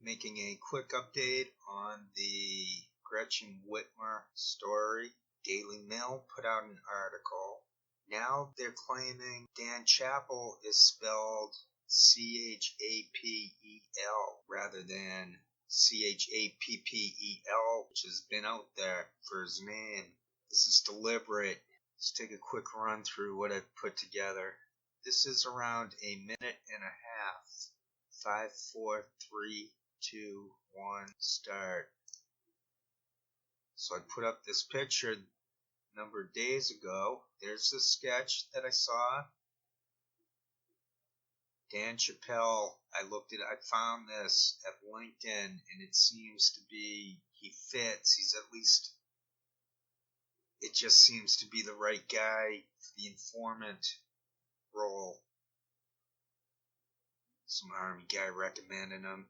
Making a quick update on the Gretchen Whitmer story. Daily Mail put out an article. Now they're claiming Dan Chappell is spelled Chapel rather than Chappell, which has been out there for his name. This is deliberate. Let's take a quick run through what I've put together. This is around a minute and a half. 5, 4, 3, 2, 1, start. So I put up this picture a number of days ago. There's the sketch that I saw. Dan Chappell, I found this at LinkedIn, and it seems to be, he fits. He's at least, it just seems to be the right guy for the informant role. Some army guy recommending him.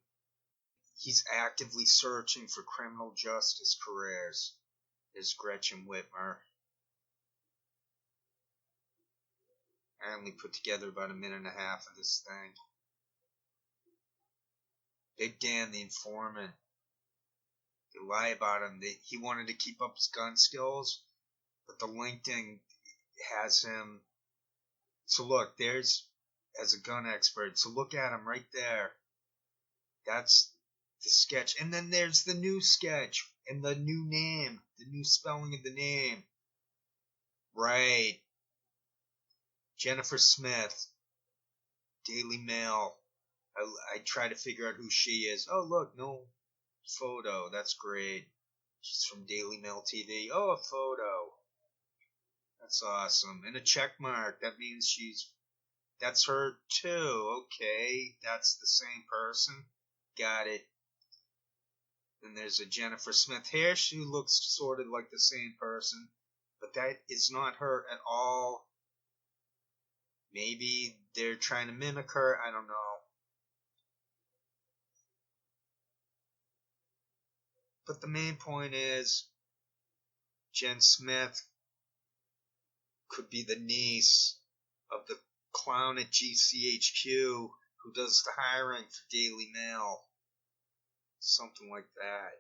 He's actively searching for criminal justice careers. There's Gretchen Whitmer. I only put together about a minute and a half of this thing. Big Dan, the informant. They lie about him. He wanted to keep up his gun skills, but the LinkedIn has him. So look, there's, as a gun expert, so look at him right there. That's the sketch. And then there's the new sketch and the new name, the new spelling of the name. Right. Jennifer Smith, Daily Mail. I try to figure out who she is. Oh, look, no photo. That's great. She's from Daily Mail TV. Oh, a photo. That's awesome. And a check mark. That means that's her too. Okay, that's the same person. Got it. Then there's a Jennifer Smith here. She looks sort of like the same person, but that is not her at all. Maybe they're trying to mimic her. I don't know. But the main point is Jen Smith could be the niece of the clown at GCHQ who does the hiring for Daily Mail. Something like that.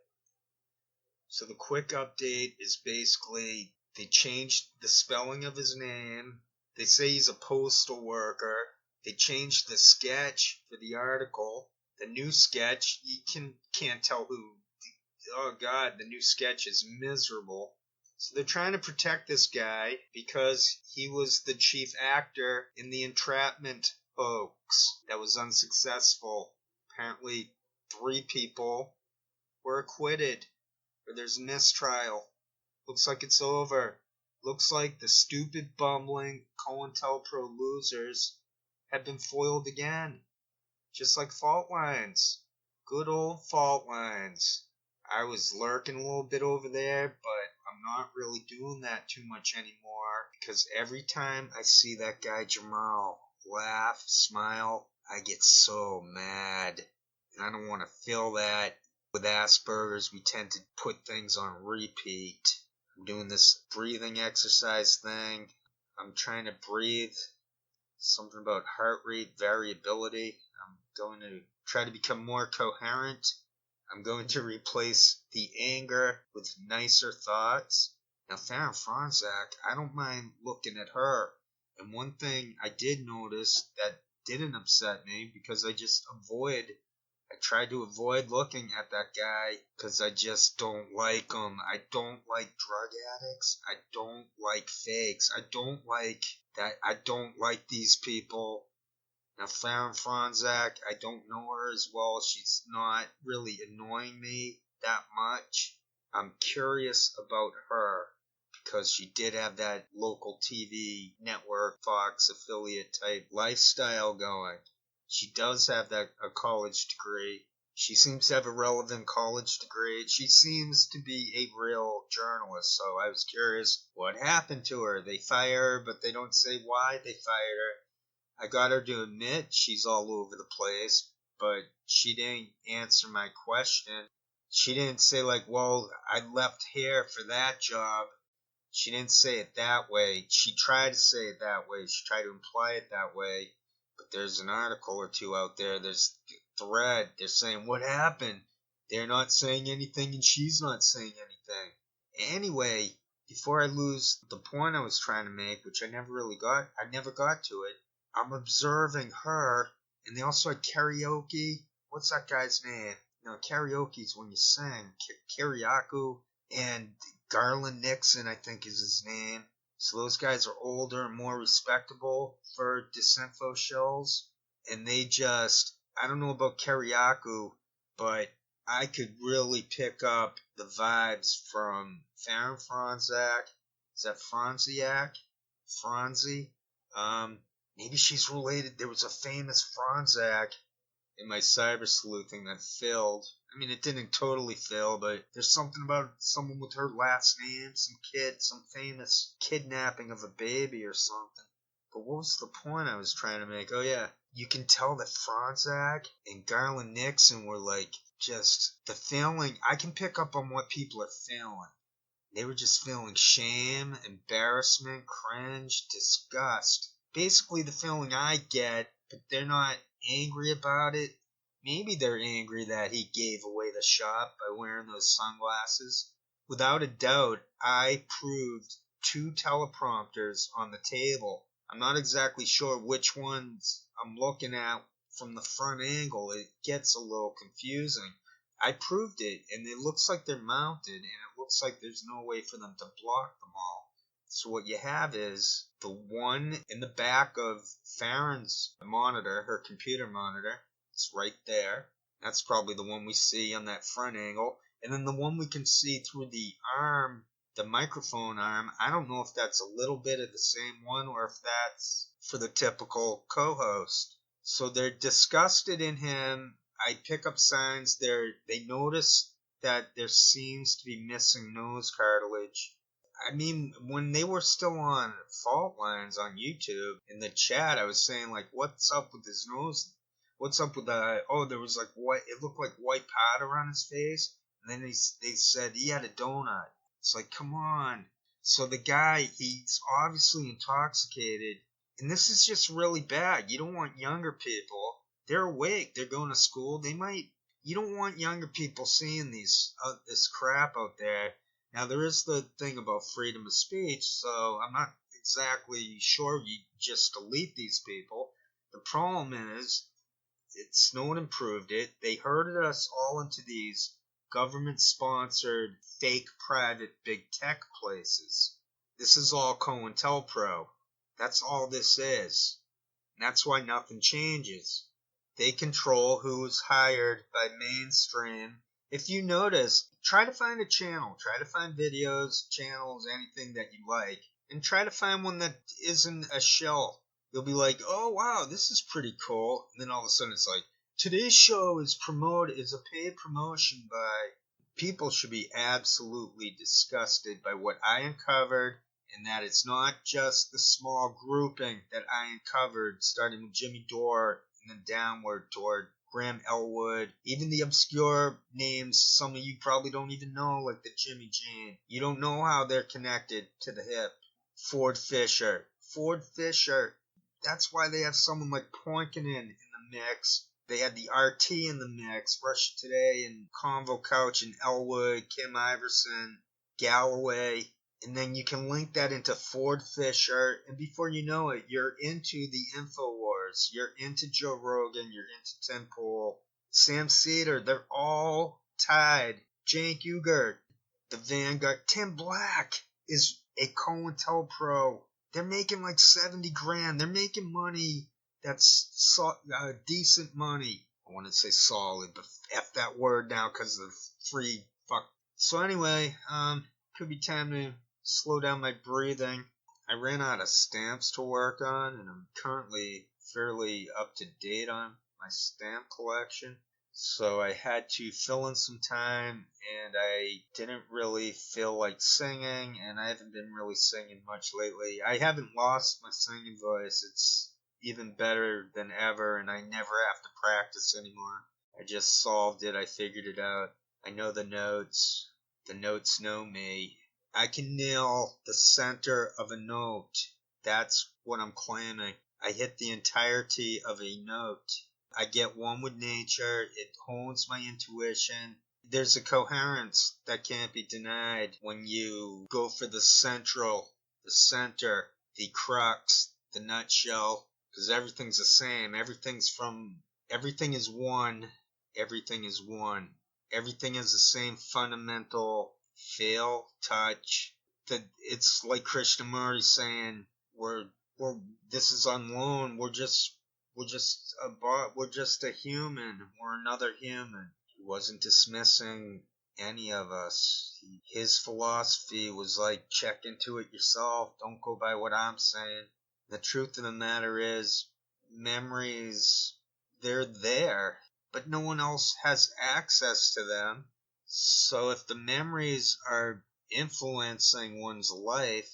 So the quick update is basically they changed the spelling of his name. They say he's a postal worker. They changed the sketch for the article. The new sketch, you can't tell who. Oh God, the new sketch is miserable. So they're trying to protect this guy because he was the chief actor in the entrapment hoax that was unsuccessful. Apparently 3 people were acquitted, or there's a mistrial. Looks like it's over. Looks like the stupid, bumbling COINTELPRO losers have been foiled again. Just like fault lines. Good old fault lines. I was lurking a little bit over there, but I'm not really doing that too much anymore, because every time I see that guy Jamarl laugh, smile, I get so mad. And I don't want to feel that. With Asperger's, we tend to put things on repeat. I'm doing this breathing exercise thing. I'm trying to breathe. Something about heart rate variability. I'm going to try to become more coherent. I'm going to replace the anger with nicer thoughts. Now, Faran, I don't mind looking at her. And one thing I did notice that didn't upset me, because I tried to avoid looking at that guy because I just don't like him. I don't like drug addicts. I don't like fakes. I don't like that. I don't like these people. Now, Faran, I don't know her as well. She's not really annoying me that much. I'm curious about her because she did have that local TV network, Fox affiliate type lifestyle going. She does have a college degree. She seems to have a relevant college degree. She seems to be a real journalist, so I was curious what happened to her. They fire her, but they don't say why they fired her. I got her to admit she's all over the place, but she didn't answer my question. She didn't say, like, well, I left here for that job. She didn't say it that way. She tried to say it that way. She tried to imply it that way. But there's an article or two out there. There's thread. They're saying, what happened? They're not saying anything and she's not saying anything. Anyway, before I lose the point I was trying to make, which I never got to it, I'm observing her, and they also had karaoke. What's that guy's name? No, karaoke's when you sing. Kiriakou and Garland Nixon, I think is his name. So those guys are older and more respectable for disinfo shows. And they just, I don't know about Kiriakou, but I could really pick up the vibes from Faran Franzak. Is that Franziak? Franzi? Maybe she's related. There was a famous Franzak in my cyber sleuthing that filled. I mean, it didn't totally fill, but there's something about someone with her last name, some kid, some famous kidnapping of a baby or something. But what was the point I was trying to make? Oh yeah, you can tell that Franzak and Garland Nixon were like just the feeling. I can pick up on what people are feeling. They were just feeling shame, embarrassment, cringe, disgust. Basically the feeling I get, but they're not angry about it. Maybe they're angry that he gave away the shop by wearing those sunglasses. Without a doubt, I proved 2 teleprompters on the table. I'm not exactly sure which ones I'm looking at from the front angle. It gets a little confusing. I proved it, and it looks like they're mounted, and it looks like there's no way for them to block them all. So what you have is the one in the back of Faran's monitor, her computer monitor. It's right there. That's probably the one we see on that front angle. And then the one we can see through the arm, the microphone arm. I don't know if that's a little bit of the same one or if that's for the typical co-host. So they're disgusted in him. I pick up signs there. They notice that there seems to be missing nose cartilage. I mean, when they were still on fault lines on YouTube, in the chat, I was saying, like, what's up with his nose? What's up with the, there was like white, it looked like white powder on his face. And then they said he had a donut. It's like, come on. So the guy, he's obviously intoxicated. And this is just really bad. You don't want younger people. They're awake. They're going to school. You don't want younger people seeing this crap out there. Now, there is the thing about freedom of speech, so I'm not exactly sure you just delete these people. The problem is, Snowden proved it. They herded us all into these government-sponsored, fake, private, big tech places. This is all COINTELPRO. That's all this is. And that's why nothing changes. They control who's hired by mainstream. If you notice, try to find a channel. Try to find videos, channels, anything that you like. And try to find one that isn't a shill. You'll be like, oh wow, this is pretty cool. And then all of a sudden it's like, today's show is a paid promotion by... People should be absolutely disgusted by what I uncovered. And that it's not just the small grouping that I uncovered, starting with Jimmy Dore and then downward toward Graham Elwood, even the obscure names some of you probably don't even know, like the Jimmy Jane. You don't know how they're connected to the hip. Ford Fisher. That's why they have someone like Poinkanen in the mix. They had the RT in the mix, Russia Today and Convo Couch and Elwood, Kim Iverson, Galloway. And then you can link that into Ford Fisher, and before you know it, you're into the InfoWars. You're into Joe Rogan. You're into Tim Pool. Sam Cedar. They're all tied. Cenk Uygur, the Vanguard. Tim Black is a COINTELPRO. They're making like 70 grand. They're making money that's decent money. I want to say solid, but F that word now because of free fuck. So anyway, could be time to slow down my breathing. I ran out of stamps to work on, and I'm currently fairly up to date on my stamp collection. So I had to fill in some time, and I didn't really feel like singing, and I haven't been really singing much lately. I haven't lost my singing voice. It's even better than ever, and I never have to practice anymore. I just solved it. I figured it out. I know the notes. The notes know me. I can nail the center of a note. That's what I'm claiming. I hit the entirety of a note. I get one with nature. It hones my intuition. There's a coherence that can't be denied when you go for the center, the crux, the nutshell, because everything's the same. Everything is one. Everything is one. Everything has the same fundamental feel, touch. That it's like Krishnamurti saying, we're this is on loan. We're just a human. We're another human. He wasn't dismissing any of us. His philosophy was like, check into it yourself. Don't go by what I'm saying. The truth of the matter is, memories, they're there, but no one else has access to them. So if the memories are influencing one's life,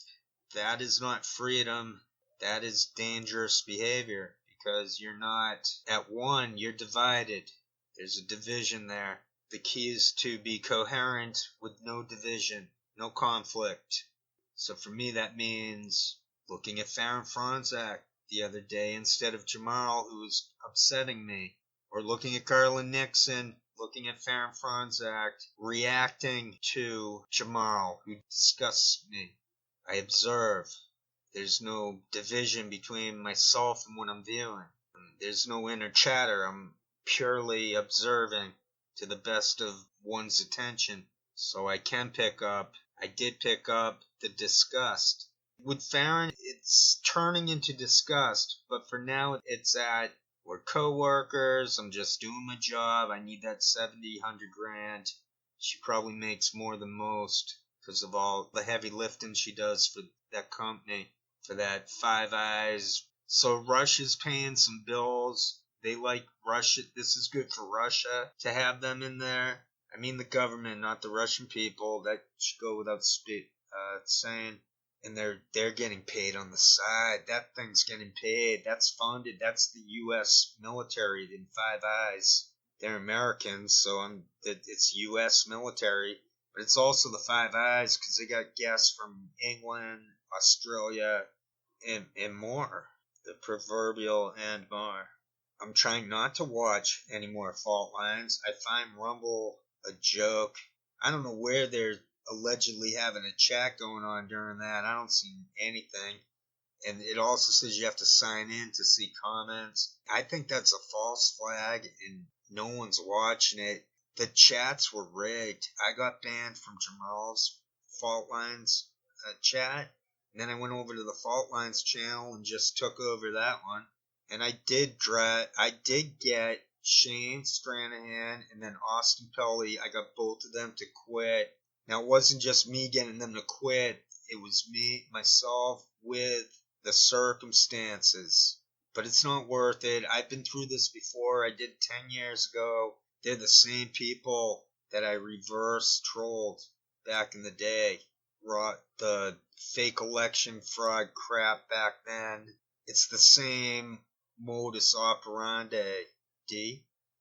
that is not freedom. That is dangerous behavior, because you're not at one, you're divided. There's a division there. The key is to be coherent with no division, no conflict. So for me, that means looking at Faran the other day instead of Jamarl, who was upsetting me, or looking at Garland Nixon, looking at Faran reacting to Jamarl, who disgusts me. I observe. There's no division between myself and what I'm viewing. There's no inner chatter. I'm purely observing to the best of one's attention. So I did pick up the disgust. With Faran, it's turning into disgust, but for now it's at, we're co-workers, I'm just doing my job, I need that 70, 100 grand. She probably makes more than most because of all the heavy lifting she does for that company, for that Five Eyes. So Russia's paying some bills. They like Russia. This is good for Russia to have them in there. I mean the government, not the Russian people. That should go without saying. And they're getting paid on the side. That thing's getting paid. That's funded. That's the U.S. military in Five Eyes. They're Americans, so it's U.S. military. But it's also the Five Eyes because they got guests from England, Australia, and more. The proverbial and more. I'm trying not to watch any more fault lines. I find Rumble a joke. I don't know where they're allegedly having a chat going on during that. I don't see anything. And it also says you have to sign in to see comments. I think that's a false flag and no one's watching it. The chats were rigged. I got banned from Jamarl's Fault Lines chat. And then I went over to the Fault Lines channel and just took over that one. And I did get Shane Stranahan and then Austin Pelly. I got both of them to quit. Now, it wasn't just me getting them to quit. It was myself, with the circumstances. But it's not worth it. I've been through this before. I did 10 years ago. They're the same people that I reverse trolled back in the day. The fake election fraud crap back then. It's the same modus operandi.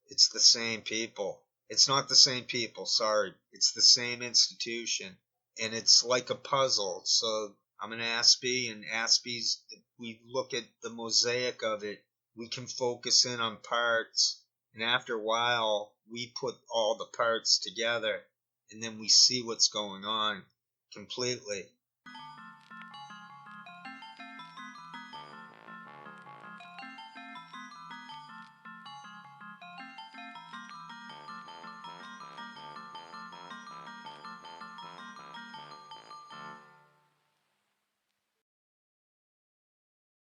It's the same people. It's not the same people, sorry. It's the same institution. And it's like a puzzle. So I'm an Aspie, and Aspies, we look at the mosaic of it. We can focus in on parts. And after a while, we put all the parts together. And then we see what's going on completely.